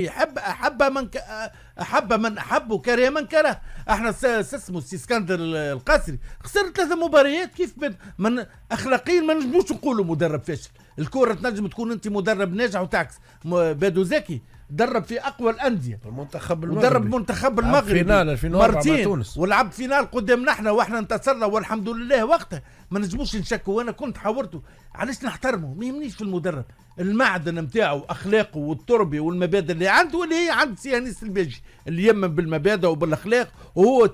احب من احب وكره من كره. احنا اسمه السي اسكندر القاسري خسر 3 مباريات كيف من اخلاقيا ما نجموش نقولوا مدرب فاشل. الكره تنجم تكون انت مدرب ناجح وتعكس. بادو زكي درب في اقوى الانديه، المنتخب المغربي، ودرب منتخب المغرب فينال 2004 مع تونس، ولعب فينال قدامنا احنا واحنا انتصرنا والحمد لله. وقتها ما نجموش نشكوا. وانا كنت حاورته علاش نحترمه، ما يهمنيش في المدرب المعدن نتاعو اخلاقه والتربيه والمبادئ اللي عنده، واللي هي عند سي انيس الباجي اللي يمن بالمبادئ وبالاخلاق، وهو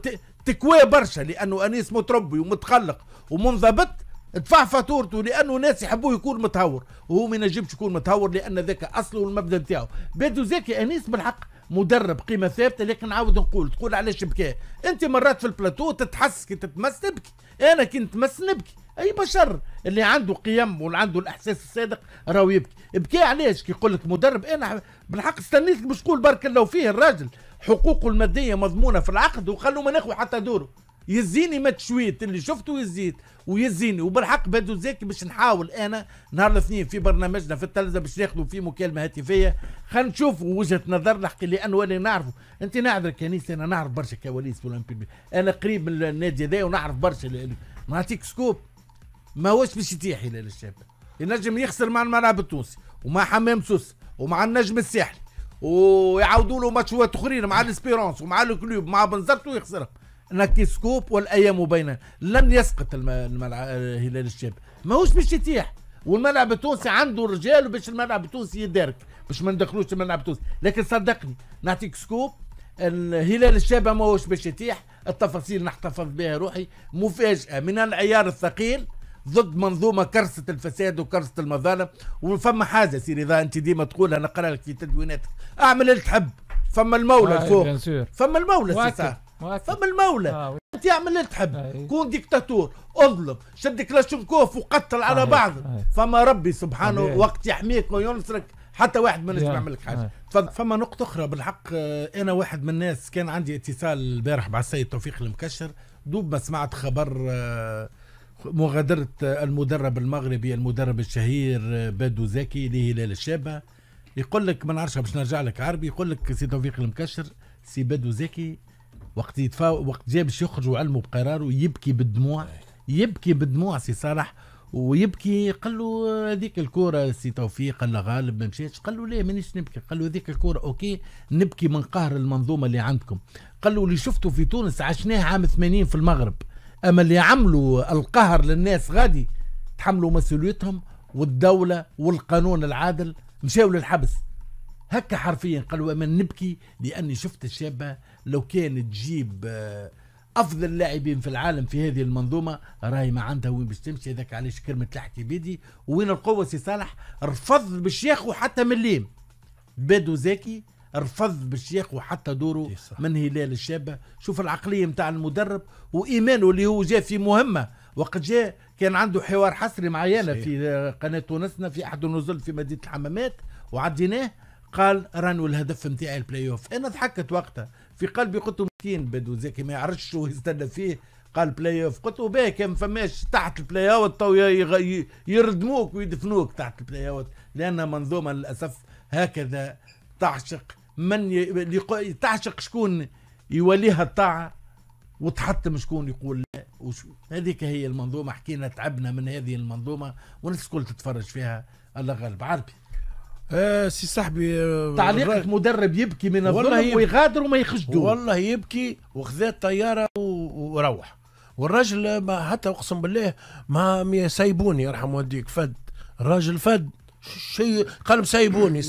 تكويه برشا لانه انيس متربي ومتخلق ومنضبط. ادفع فاتورته لانه ناس يحبوه يكون متهور، وهو ما ينجمش يكون متهور لان ذاك اصله والمبدا نتاعو. بادو زكي انيس بالحق مدرب قيمه ثابته، لكن نعاود نقول تقول علاش بكى. انت مرات في البلاتو تتحس كي تتمس تبكي، انا كي نتمس نبكي. اي بشر اللي عنده قيم واللي عنده الاحساس الصادق راهو يبكي. بكى علاش كي يقول لك مدرب؟ انا بالحق استنيت باش تقول بارك الله فيه الراجل حقوقه الماديه مضمونه في العقد وخلوا ما ناخذ حتى دوره. يزيني ما تشويت اللي شفته يزيد ويزيني. وبالحق بادو زكي باش نحاول انا نهار الاثنين في برنامجنا في التلفزه باش ناخذوا فيه مكالمه هاتفيه، خلينا نشوفوا وجهه نظر نحكي، لانه انا نعرفه. انت نعرف كنيسه، انا نعرف برشا كواليس في الأولمبي، انا قريب من النادي هذا ونعرف برشا. نعطيك سكوب، ما هوش باش يتيح هلال الشاب، ينجم يخسر مع الملعب التونسي ومع حمام سوس ومع النجم الساحلي، ويعاودوا له ماتشات اخرين مع الاسبيرونس ومع الكلوب مع بنزرت ويخسرها. نكيسكوب والايام بيننا لن يسقط هلال الشاب، ماهوش باش يتيح. والملعب التونسي عنده رجال باش الملعب التونسي يدارك، باش ما ندخلوش الملعب التونسي. لكن صدقني نعطيك سكوب، الهلال الشاب ماهوش باش يتيح. التفاصيل نحتفظ بها روحي، مفاجاه من العيار الثقيل ضد منظومه كرسه الفساد وكرسه المظالم. وفما حاجه سيري اذا انت ديما تقولها، نقرا لك في تدويناتك، اعمل اللي تحب. فما المولى الفوق، فما المولى سي فما المولى. انت اعمل اللي تحب، كون ديكتاتور، اظلم، شد كلاشنكوف وقتل على بعض. فما ربي سبحانه وقت يحميك وينصرك، حتى واحد ما نجم يعمل لك حاجه. فما نقطه اخرى بالحق، انا واحد من الناس كان عندي اتصال البارح مع السيد توفيق المكشر، دوب ما سمعت خبر مغادره المدرب المغربي المدرب الشهير بادو زكي لهلال الشابه. يقول لك ما نعرفش باش نرجع لك عربي، يقول لك سي توفيق المكشر سي بادو زكي وقت جا باش يخرج وعلمه بقراره يبكي بالدموع، يبكي بالدموع سي صالح، ويبكي. قال له هذيك الكوره سي توفيق، قال له غالب ما مشيتش. قال له ليه مانيش نبكي؟ قال له هذيك الكوره اوكي نبكي من قهر المنظومه اللي عندكم. قال له اللي شفته في تونس عشناه عام 80 في المغرب، اما اللي عملوا القهر للناس غادي تحملوا مسؤوليتهم، والدوله والقانون العادل مشاو للحبس. هكا حرفيا قالوا اما نبكي لاني شفت الشابه لو كانت تجيب افضل اللاعبين في العالم في هذه المنظومه راهي ما عندها وين باش تمشي. هذاك علاش كلمه لحكي بيدي وين القوه. سي صالح رفض باش ياخذ حتى مليم، بادو زكي رفض باش ياخذ حتى دوره من هلال الشابه. شوف العقليه نتاع المدرب وايمانه اللي هو جاء في مهمه. وقت جاء كان عنده حوار حصري معايا في قناه تونسنا في احد النزل في مدينه الحمامات وعديناه، قال رانو الهدف نتاعي البلاي اوف. انا ضحكت وقتها في قلبي، قلت له مسكين بادو زكي ما يعرفش شو يستنى فيه. قال بلاي اوف، قلت له باهي كان فماش تحت البلاي اوت تو يردموك ويدفنوك تحت البلاي اوت، لان منظومه للاسف هكذا تعشق تعشق شكون يوليها الطاعه وتحتم شكون يقول لا. هذيك هي المنظومه. حكينا تعبنا من هذه المنظومه والناس الكل تتفرج فيها. الله غالب. عربي سي صاحبي، تعليقك مدرب يبكي من الظلم ويغادر وما يخش دور. والله يبكي وخذا الطياره وروح. والراجل ما حتى اقسم بالله ما سايبوني يرحم والديك. فد الراجل فد شيء قال مسايبوني.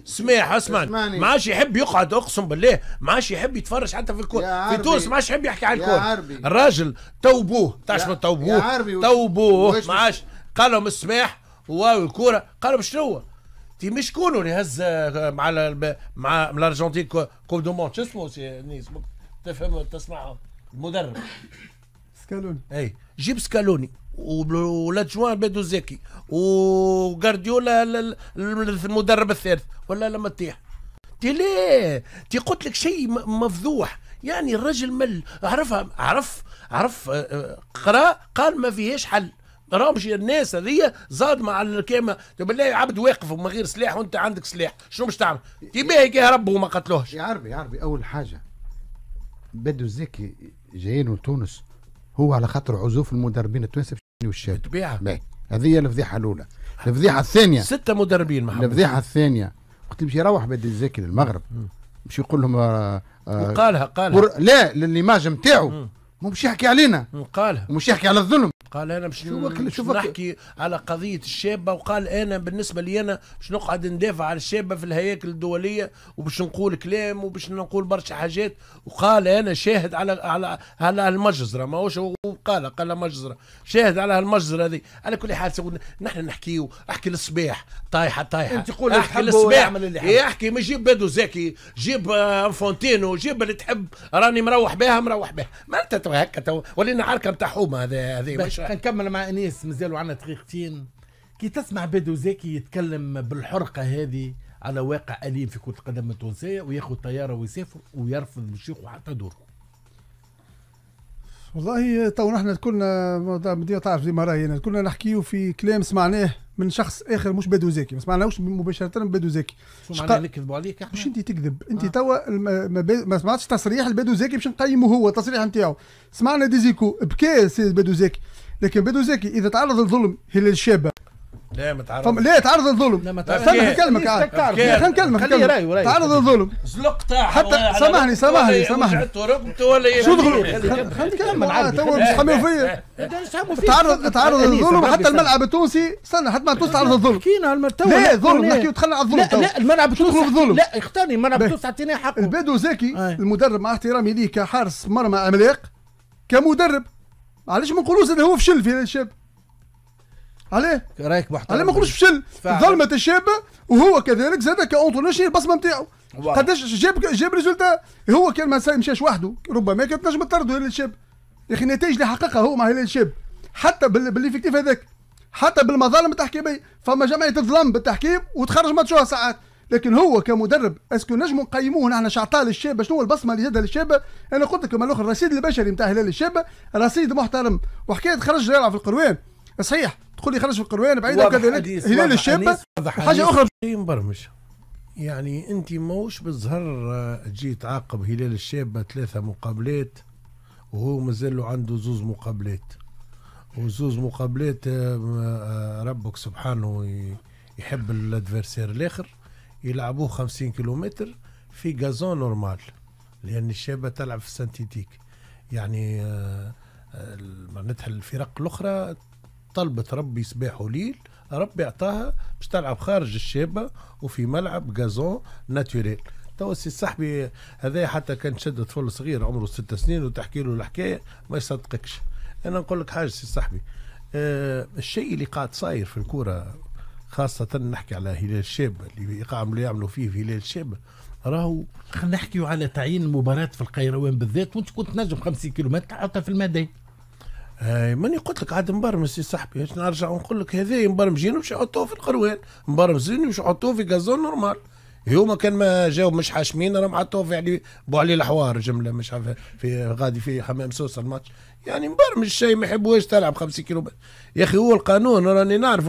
سماح اسمعني، ما عادش يحب يقعد اقسم بالله، ما عادش يحب يتفرج حتى في الكوره في تونس، ما عادش يحب يحكي على الكوره. الراجل توبوه تعرف توبوه ما عادش. قال لهم السماح واو الكوره، قالوا شنو مش كونوا اللي هز مع الارجنتين كوب دو مونت. شو اسمه نيس تفهم تسمعهم المدرب سكالوني. اي جيب سكالوني والادجوان بادو زكي وغارديولا المدرب الثالث ولا لما تطيح ليه قلت لك شيء مفضوح. يعني الرجل مل عرف قرا قال ما فيهاش حل. راهم مش الناس هذيا زاد مع الكيما بالله عبد واقف ومن غير سلاح وانت عندك سلاح شنو باش تعمل؟ تبيه يهرب وما قتلوهش. يا عربي اول حاجه بدو الزكي جايين لتونس هو على خاطر عزوف المدربين التوانسه والشاب. طبيعه. هذه هي الفضيحه الاولى. الفضيحه الثانيه 6 مدربين محمد. الفضيحه الثانيه وقت باش يروح بدو الزكي للمغرب باش يقول لهم قالها لا للإيماج نتاعو مش يحكي علينا قالها ومش يحكي على الظلم. قال انا باش نحكي على قضيه الشابه وقال انا بالنسبه لي انا باش نقعد ندافع على الشابه في الهياكل الدوليه وباش نقول كلام وباش نقول برشا حاجات وقال انا شاهد على المجزره ماهوش قال مجزره شاهد على المجزره هذه. على كل حال نحن نحكيو احكي للصباح طايحه انت تقول احكي للصباح يحكي ما جيب بدو زكي جيب فونتينو جيب اللي تحب راني مروح بها ما انت هكا ولينا عركه نتاع حومه هذه مش نكمل مع انيس مازالوا عنا دقيقتين. كي تسمع بدو زكي يتكلم بالحرقه هذه على واقع اليم في كره القدم التونسيه وياخذ طياره ويسافر ويرفض باش ياخذ حتى دوره. والله تو نحن كنا بدي تعرف زي ما راهي كنا نحكيو في كلام سمعناه من شخص اخر مش بدو زكي ما سمعناهوش مباشره من بدو زكي. شو معناه نكذبوا عليك احنا؟ مش انت تكذب انت توا ما سمعتش تصريح البدو زكي باش نقيمه هو التصريح نتاعو. سمعنا ديزيكو بكى سي بدو زكي لكن بدو زكي اذا تعرض للظلم هلال الشابه لا ما تعرض لا تعرض للظلم. خليني نكلمك خليني نكلمك تعرض للظلم زلقتها حتى سامحني شو ظلم؟ خليني نكمل تو مش حامل فيا تعرض للظلم حتى الملعب التونسي استنى حتى ما تعرض للظلم حكينا لا ظلم نحكيو دخلنا على الظلم لا الملعب التونسي الظلم لا اختارني الملعب التونسي اعطيناه حقه. البدو زكي المدرب مع احترامي ليه كحارس مرمى عملاق كمدرب علاش ما نقولوش انه هو فشل في الشاب؟ عليه رايك محترم عليه ما نقولوش فشل ظلمة الشابة وهو كذلك زاد كأونطوناش البصمة نتاعو قداش جاب ريزولتا. هو كان ما مشاش وحده ربما كانت نجم تطردوا هلال الشاب يا اخي النتائج اللي حققها هو مع هلال الشاب حتى بالافكتيف هذاك حتى بالمظالم التحكيمية فما جمعية تظلم بالتحكيم وتخرج ماتشوها ساعات. لكن هو كمدرب اسكو نجموا نقيموه نحن شعطاء للشابه شنو البصمه اللي زادها للشابه. انا قلت لكم الاخر الرصيد البشري نتاع هلال الشابه رصيد محترم وحكايه خرج يلعب في القروان صحيح تقول لي خرج في القروان بعيده وكذلك هلال الشابه حاجه اخرى مبرمج. يعني انت موش بالزهر تجي تعاقب هلال الشابه 3 مقابلات وهو مازال عنده 2 مقابلات وزوز مقابلات ربك سبحانه يحب الادفيرسير الاخر يلعبوه 50 كيلومتر في غازون نورمال لان الشابه تلعب في سانتيتيك. يعني معناتها الفرق الاخرى طلبت ربي صباح وليل ربي اعطاها باش تلعب خارج الشابه وفي ملعب غازون ناتوريل. تو سي صاحبي هذا حتى كان شد طفل صغير عمره 6 سنين وتحكي له الحكايه ما يصدقكش. انا نقول لك حاجه سي صاحبي الشيء اللي قاعد صاير في الكوره خاصة نحكي على هلال الشابة اللي يعملوا فيه في هلال الشابة راهو. خلينا نحكيو على تعيين المباراة في القيروان بالذات وانت كنت نجم 50 كيلومتر تحطها في الميدان. ماني قلت لك عاد مبرمج سي صاحبي باش نرجع ونقول لك هذا مبرمجين باش يحطوه في القروان مبرمجين باش يحطوه في غازون نورمال. هما كان ما جاو مش حاشمين راهم حطوه في علي بو علي الحوار جمله مش عارف في غادي في حمام سوسه الماتش. يعني مبرمج شيء ما يحبوش تلعب 50 كيلومتر يا اخي. هو القانون راني نعرف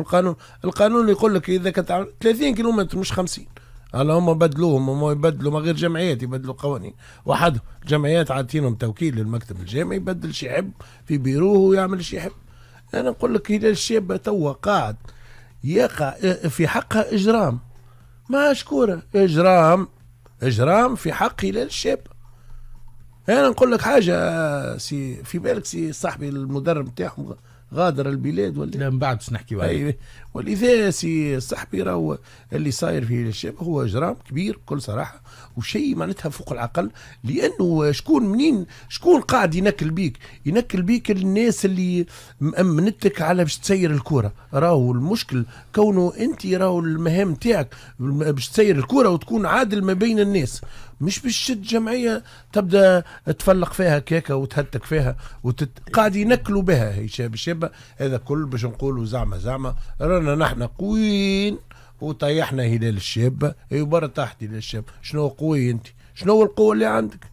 القانون اللي يقول لك اذا كنت 30 كيلومتر مش 50. هلا هم بدلوهم هم يبدلوا ما غير جمعيات يبدلوا قوانين وحدهم. الجمعيات عاطينهم توكيل للمكتب الجامعي يبدل شي يحب في بيروه ويعمل شي يحب. انا نقول لك هلال الشابه توا قاعد يقع في حقها اجرام ما شكوره اجرام في حق هلال الشابه. انا نقول لك حاجه سي في بالك سي صاحبي المدرب نتاعهم غادر البلاد ولا لا من بعد باش نحكيو عليه. ولذا سي صاحبي راهو اللي صاير في الشباب هو اجرام كبير بكل صراحه وشيء معناتها فوق العقل. لانه شكون قاعد ينكل بيك الناس اللي مأمنتك على باش تسير الكره. راهو المشكل كونه انت راهو المهام تاعك باش تسير الكره وتكون عادل ما بين الناس مش باش تشد جمعيه تبدا تفلق فيها كيكه وتهتك فيها قاعد ينكلوا بها هي شابه. هذا كل باش نقولوا زعما رانا نحن قويين وطيحنا هلال الشابه. اي برا تحت هلال الشابه شنو قوي انت شنو القوه اللي عندك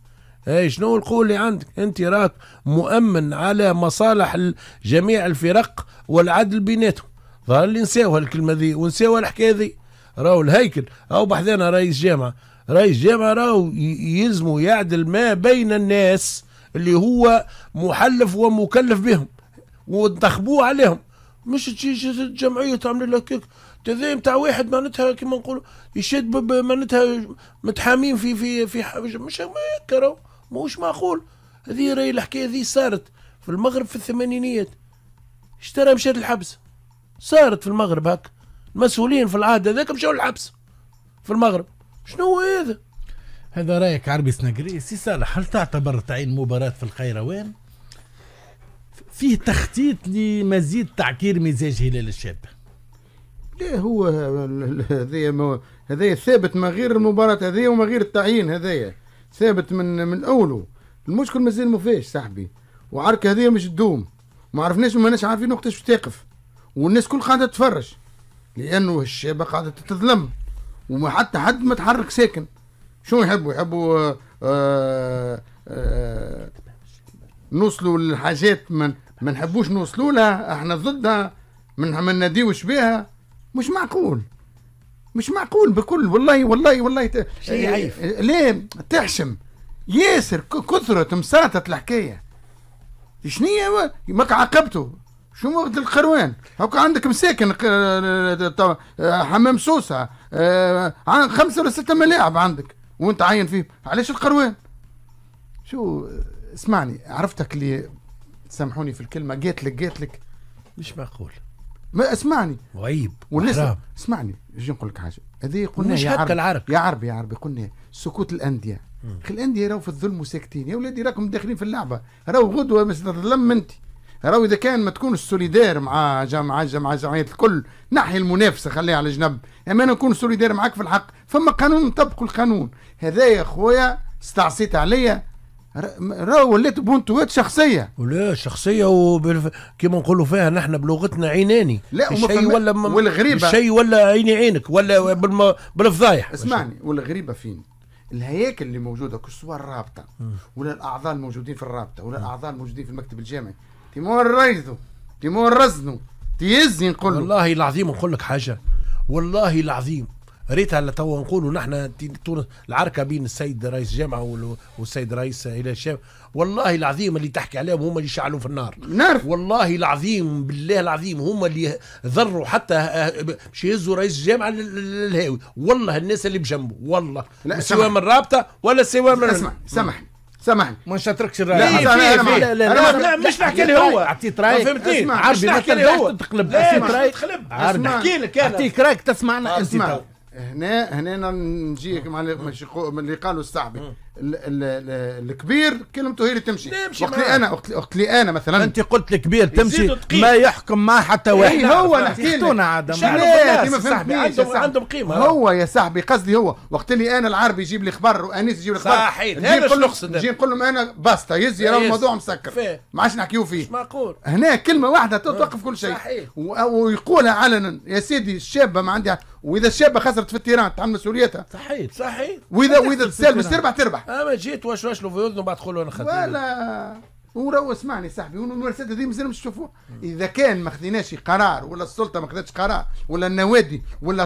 اي شنو القوة اللي عندك؟ انت راك مؤمن على مصالح جميع الفرق والعدل بيناتهم. ظهر اللي نساوها الكلمة ذي ونساوها الحكاية ذي. راهو الهيكل او بحثنا رئيس جامعة، رئيس جامعة راهو يلزموا يعدل ما بين الناس اللي هو محلف ومكلف بهم وانتخبوه عليهم. مش تجي الجمعية تعمل لك هيك تذيم تاع واحد معناتها كما نقولوا يشد معناتها متحامين في مش هيك راهو مش معقول. هذه راهي الحكاية ذي صارت في المغرب في الثمانينيات. اشترى مشات الحبس، صارت في المغرب هكا، المسؤولين في العهد هذاك مشاو الحبس في المغرب. شنو هو هذا؟ هذا رايك عربي سنقري. سي صالح، هل تعتبر تعيين مباراة في الخيروان فيه تخطيط لمزيد تعكير مزاج هلال الشاب؟ لا، هو هذايا ثابت ما غير المباراة هذايا وما غير التعيين هذايا ثابت من أوله. المشكل مازال ما فيش صاحبي، وعركة هذايا مش تدوم، ما عرفناش وماناش عارفين وقتاش تقف، والناس كل قاعدة تتفرج لأنه الشابة قاعدة تتظلم وما حتى حد ما تحرك ساكن. شو يحبوا نوصلوا للحاجات ما نحبوش نوصلوا لها، احنا ضدها ما ناديوش بها. مش معقول بكل والله شيء عيف. ليه تحشم ياسر كثرة مساطة الحكاية. شنية ماك عاقبته شو وقت القروان هاكا عندك مساكن حمام سوسة 5 ولا 6 ملاعب عندك وانت عاين فيه، علاش القروان؟ شو اسمعني، عرفتك اللي سامحوني في الكلمة قالت لك مش معقول. ما اسمعني وعيب والناس اسمعني، نجي نقول لك حاجة. هذه قلنا مش هكا العرب يا عربي قلنا سكوت الأندية. اخي الأندية راهو في الظلم وساكتين. يا ولادي راكم داخلين في اللعبة، راهو غدوة مش تظلم انت. راهو اذا كان ما تكونش سوليدير مع جمعيات الكل، نحي المنافسه خليها على جنب، اما انا نكون سوليدير معاك في الحق. فما قانون نطبقوا القانون هذا يا خويا. استعصيت عليا راهو وليت بونتوات شخصيه ولا شخصيه كيما نقولوا فيها نحن بلغتنا عيناني. لا الشيء ولا والغريبه الشيء ولا عيني عينك ولا بالفضايح. اسمعني، والغريبه فين الهياكل اللي موجوده كسوا الرابطه ولا الاعضاء الموجودين في الرابطه ولا الاعضاء الموجودين في المكتب الجامعي تيمور ريثو تيمور رزنو تيزني نقول والله العظيم نقول لك حاجه، والله العظيم ريتها لتوا نقولوا نحن تونس العركه بين السيد رئيس الجامعه والسيد رئيس هلال الشام، والله العظيم اللي تحكي عليهم هم اللي شعلوا في النار. نعرف والله العظيم بالله العظيم هم اللي ضروا حتى باش يهزوا رئيس الجامعه للهاوي. والله الناس اللي بجنبه والله سواء من الرابطه ولا سواء من سامحني ما نشتركش الراي. لا مش نحكي لي هو اعطيك رايك فهمتني. مش نحكي لي هو تقلب عارف نحكي لك انا اعطيك رايك تسمعنا انت تو. هنا نجيك مع اللي قالوا الصاحبي الكبير كلمته هي اللي تمشي. وقت لي انا مثلا انت قلت الكبير تمشي ما يحكم ما حتى واحد. هو نحكي لك ما فهمتنيش عندهم قيمه. هو يا صاحبي قصدي هو وقت اللي انا العربي يجيب لي خبر وانيس يجيب لي خبر صحيح هذا شو نقصد. نجي نقول لهم انا باستا يزي راه الموضوع مسكر ما عادش نحكيو فيه. مش معقول. هنا كلمه واحده توقف كل شيء. ويقولها علنا يا سيدي الشابه ما عندها، واذا الشابه خسرت في التيران تحمل مسؤوليتها. صحيح واذا تسال تربح. اما جيت واش له في اذنه بعد تقول له انا خدت ولا وراه اسمعني صاحبي، والممارسات هذه مازال مش تشوفوها. اذا كان ما خديناش قرار ولا السلطه ما خدتش قرار ولا النوادي ولا